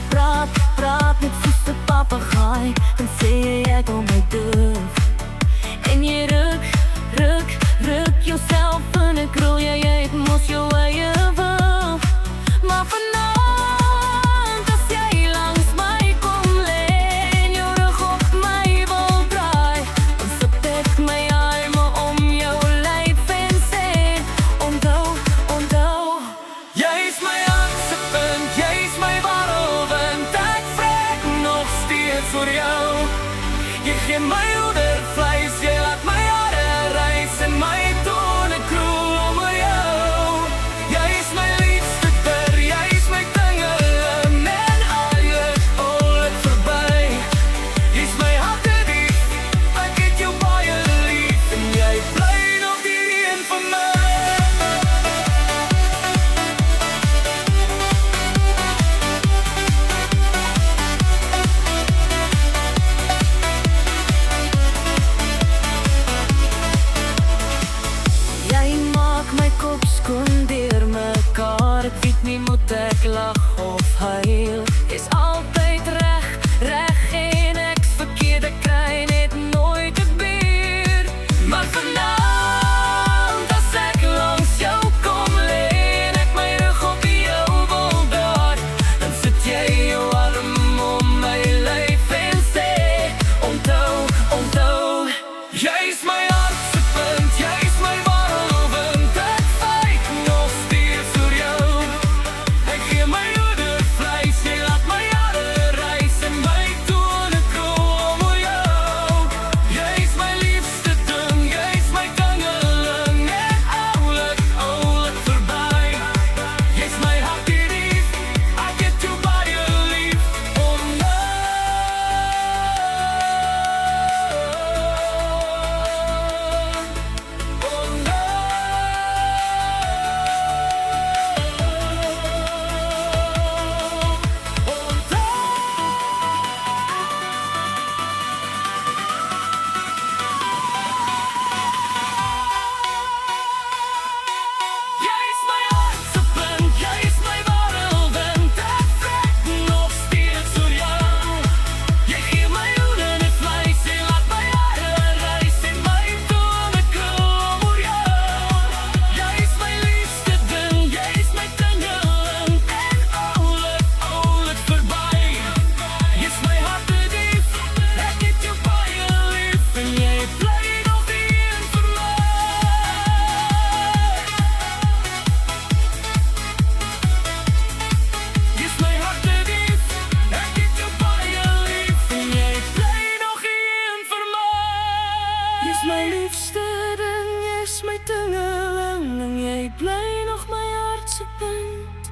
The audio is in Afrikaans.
praat net soos 'n papegaai. Dan sê jy ek wil my durf. En jy ruk jouself in 'n krul. Jy het mos jou eie wil. Maar vanaand as jy langs my kom lê en jou rug op my wil draai, dan sit ek my arme om jou lyf en sê onthou, jy's my hartsepunt, jy's my warrelwind. Ek vrek nog steeds vir jou. Jy gee my hoedervleis, jy laat my hare reis en my tone kroel om jou. Jy's my liefste ter, jy's my dingeling en al verby. Jy's my hartedief, ek het jou baie lief en jy bly nog die een van my. My kop skoon deur mekaar. Ek weet nie moet ek lag of huil. Is altyd reg en ek's verkeerd. Ek kry net nooit 'n beer. Maar vanaand as ek langs jou kom lê en ek my rug op jou wil draai, dan sit jy jou arm om my lyf en sê onthou, jy's my hartsepunt, jy's my my liefste ding, jy's my dingeling en jy bly nog my hartsepunt.